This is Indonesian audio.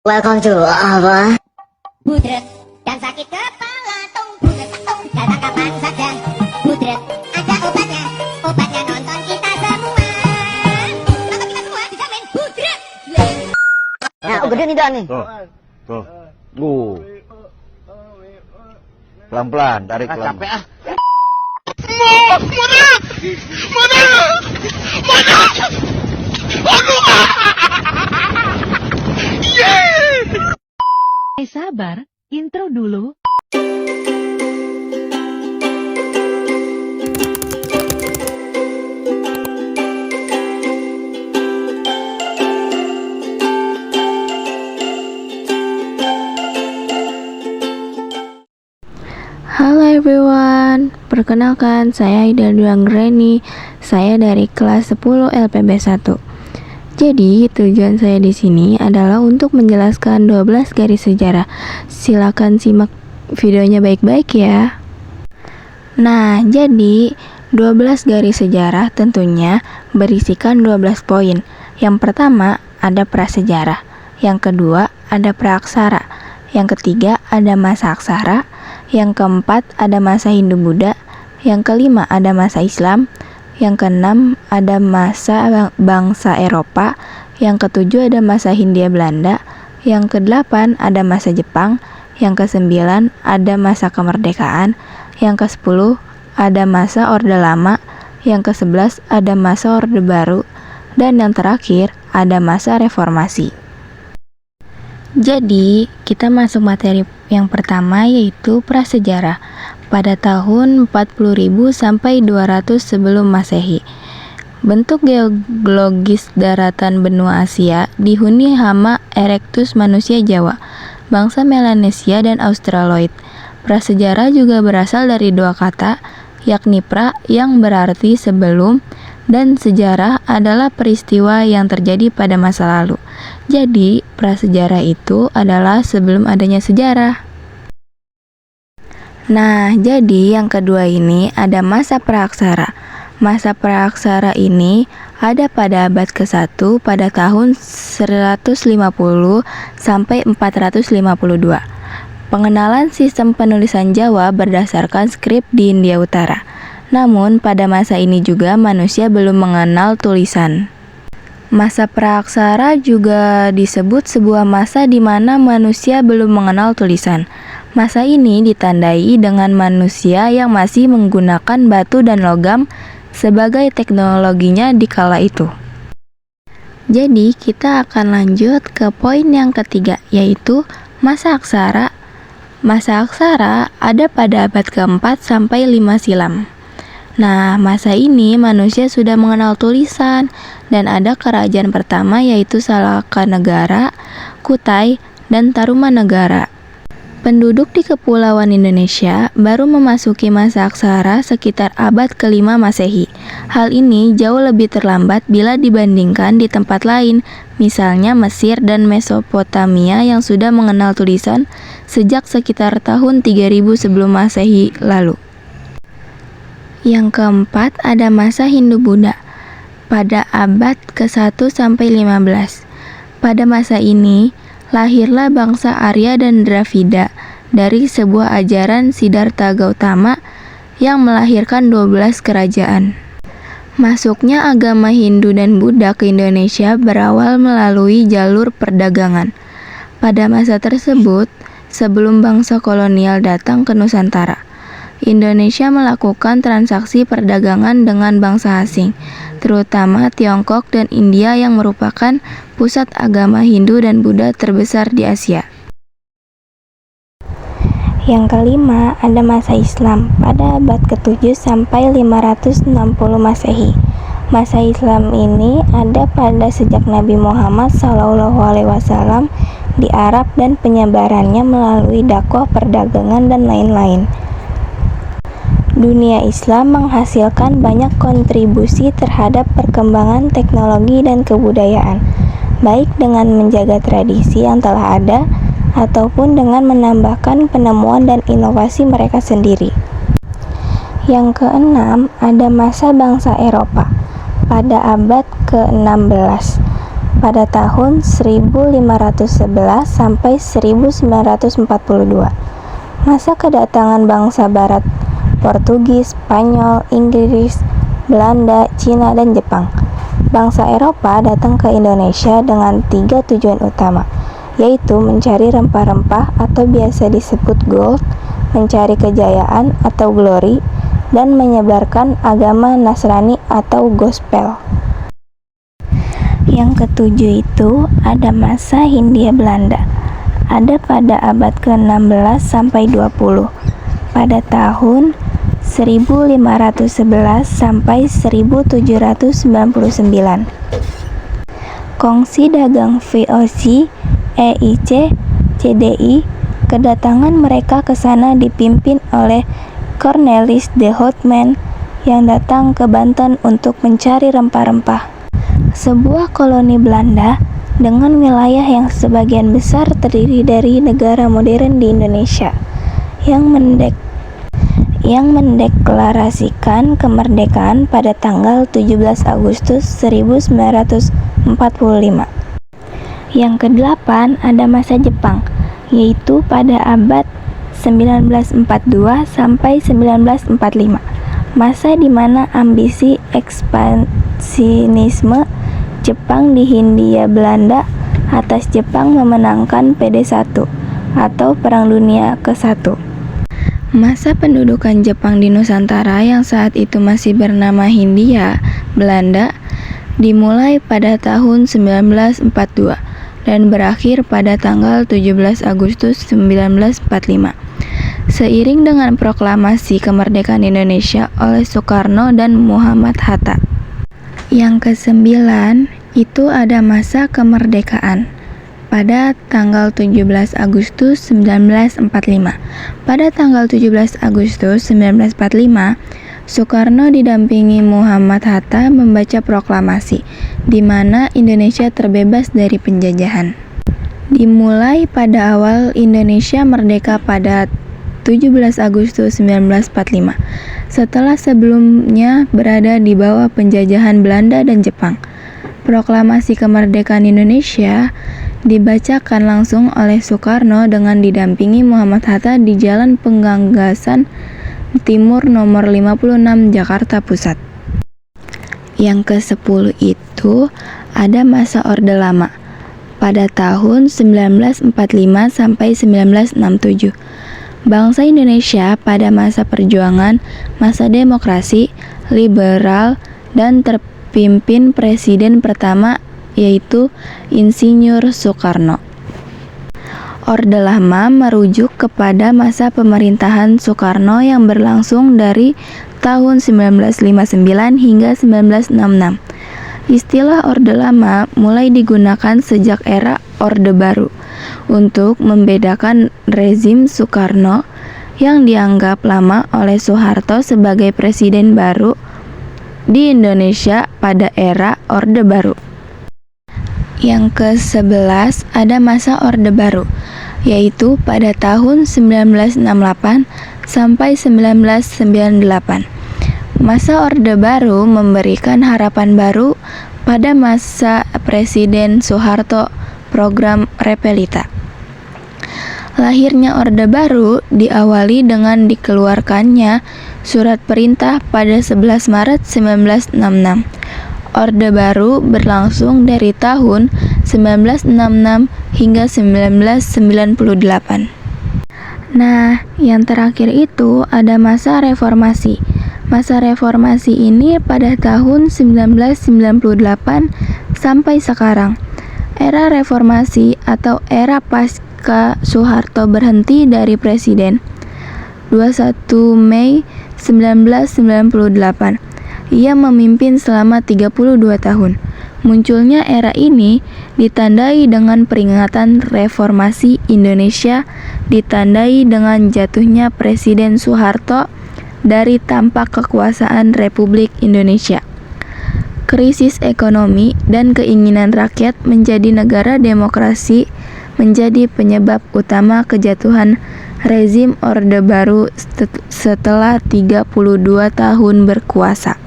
Welcome to apa? Budret dan sakit kepala budret datang kapan saja. Budret ada obatnya, obatnya nonton kita semua. Nonton kita semua dijamin budret. Nah, gede nih Dan nih. Tuh. Pelan-pelan, tarik pelan. Capek ah. Sabar, intro dulu. Halo everyone, perkenalkan saya Ida Duanggreni. Saya dari kelas 10 LPB 1. Jadi, tujuan saya di sini adalah untuk menjelaskan 12 garis sejarah. Silakan simak videonya baik-baik ya. Nah, jadi 12 garis sejarah tentunya berisikan 12 poin. Yang pertama ada prasejarah, yang kedua ada praaksara, yang ketiga ada masa aksara, yang keempat ada masa Hindu-Buddha, yang kelima ada masa Islam, yang keenam ada masa bangsa Eropa, yang ketujuh ada masa Hindia Belanda, yang kedelapan ada masa Jepang, yang kesembilan ada masa kemerdekaan, yang kesepuluh ada masa Orde Lama, yang kesebelas ada masa Orde Baru, dan yang terakhir ada masa Reformasi. Jadi, kita masuk materi yang pertama yaitu prasejarah pada tahun 40.000 sampai 200 sebelum Masehi. Bentuk geologis daratan benua Asia dihuni hama erectus manusia Jawa, bangsa Melanesia dan Australoid. Prasejarah juga berasal dari dua kata, yakni pra yang berarti sebelum dan sejarah adalah peristiwa yang terjadi pada masa lalu. Jadi, prasejarah itu adalah sebelum adanya sejarah. Nah, jadi yang kedua ini ada masa praaksara. Masa praaksara ini ada pada abad ke-1 pada tahun 150 sampai 452. Pengenalan sistem penulisan Jawa berdasarkan skrip di India Utara. Namun, pada masa ini juga manusia belum mengenal tulisan. Masa praaksara juga disebut sebuah masa di mana manusia belum mengenal tulisan. Masa ini ditandai dengan manusia yang masih menggunakan batu dan logam sebagai teknologinya di kala itu. Jadi, kita akan lanjut ke poin yang ketiga, yaitu masa aksara. Masa aksara ada pada abad ke-4 sampai 5 silam. Nah, masa ini manusia sudah mengenal tulisan dan ada kerajaan pertama yaitu Salakanegara, Kutai, dan Tarumanegara. Penduduk di Kepulauan Indonesia baru memasuki masa aksara sekitar abad ke-5 Masehi. Hal ini jauh lebih terlambat bila dibandingkan di tempat lain, misalnya Mesir dan Mesopotamia yang sudah mengenal tulisan sejak sekitar tahun 3000 sebelum Masehi lalu. Yang keempat ada masa Hindu-Buddha pada abad ke-1 sampai 15. Pada masa ini, lahirlah bangsa Arya dan Dravida dari sebuah ajaran Siddhartha Gautama yang melahirkan 12 kerajaan. Masuknya agama Hindu dan Buddha ke Indonesia berawal melalui jalur perdagangan. Pada masa tersebut, sebelum bangsa kolonial datang ke Nusantara, Indonesia melakukan transaksi perdagangan dengan bangsa asing, terutama Tiongkok dan India yang merupakan pusat agama Hindu dan Buddha terbesar di Asia. Yang kelima, ada masa Islam pada abad ke-7 sampai 560 Masehi. Masa Islam ini ada pada sejak Nabi Muhammad SAW di Arab dan penyebarannya melalui dakwah perdagangan dan lain-lain. Dunia Islam menghasilkan banyak kontribusi terhadap perkembangan teknologi dan kebudayaan, baik dengan menjaga tradisi yang telah ada ataupun dengan menambahkan penemuan dan inovasi mereka sendiri. Yang keenam, ada masa bangsa Eropa pada abad ke-16. pada tahun 1511 sampai 1942. Masa kedatangan bangsa barat Portugis, Spanyol, Inggris, Belanda, Cina, dan Jepang. Bangsa Eropa datang ke Indonesia dengan 3 tujuan utama, yaitu mencari rempah-rempah atau biasa disebut gold, mencari kejayaan atau glory, dan menyebarkan agama Nasrani atau gospel. Yang ketujuh itu ada masa Hindia Belanda. Ada pada abad ke-16 sampai 20. Pada tahun 1511 sampai 1799. Kongsi dagang VOC, EIC, CDI, kedatangan mereka ke sana dipimpin oleh Cornelis de Houtman yang datang ke Banten untuk mencari rempah-rempah. Sebuah koloni Belanda dengan wilayah yang sebagian besar terdiri dari negara modern di Indonesia yang mendeklarasikan kemerdekaan pada tanggal 17 Agustus 1945. Yang kedelapan ada masa Jepang, yaitu pada abad 1942 sampai 1945. Masa di mana ambisi ekspansionisme Jepang di Hindia Belanda atas Jepang memenangkan PD1 atau Perang Dunia ke-1. Masa pendudukan Jepang di Nusantara yang saat itu masih bernama Hindia Belanda dimulai pada tahun 1942 dan berakhir pada tanggal 17 Agustus 1945. Seiring dengan proklamasi kemerdekaan Indonesia oleh Soekarno dan Muhammad Hatta. Yang kesembilan itu ada masa kemerdekaan pada tanggal 17 Agustus 1945. Pada tanggal 17 Agustus 1945, Soekarno didampingi Muhammad Hatta membaca proklamasi di mana Indonesia terbebas dari penjajahan. Dimulai pada awal Indonesia merdeka pada 17 Agustus 1945, setelah sebelumnya berada di bawah penjajahan Belanda dan Jepang. Proklamasi kemerdekaan Indonesia dibacakan langsung oleh Soekarno dengan didampingi Muhammad Hatta di Jalan Penggagasan Timur nomor 56 Jakarta Pusat. Yang ke-10 itu ada masa Orde Lama pada tahun 1945 sampai 1967. Bangsa Indonesia pada masa perjuangan, masa demokrasi, liberal, dan terpimpin presiden pertama yaitu Insinyur Soekarno. Orde Lama merujuk kepada masa pemerintahan Soekarno yang berlangsung dari tahun 1959 hingga 1966. Istilah Orde Lama mulai digunakan sejak era Orde Baru untuk membedakan rezim Soekarno yang dianggap lama oleh Soeharto sebagai presiden baru di Indonesia pada era Orde Baru. Yang ke-11 ada masa Orde Baru, yaitu pada tahun 1968 sampai 1998. Masa Orde Baru memberikan harapan baru pada masa Presiden Soeharto, program Repelita. Lahirnya Orde Baru diawali dengan dikeluarkannya surat perintah pada 11 Maret 1966. Orde Baru berlangsung dari tahun 1966 hingga 1998. Nah, yang terakhir itu ada masa reformasi. Masa reformasi ini pada tahun 1998 sampai sekarang. Era reformasi atau era pasca Soeharto berhenti dari presiden 21 Mei 1998. Ia memimpin selama 32 tahun. Munculnya era ini ditandai dengan peringatan reformasi Indonesia, ditandai dengan jatuhnya Presiden Soeharto dari tampuk kekuasaan Republik Indonesia. Krisis ekonomi dan keinginan rakyat menjadi negara demokrasi menjadi penyebab utama kejatuhan rezim Orde Baru setelah 32 tahun berkuasa.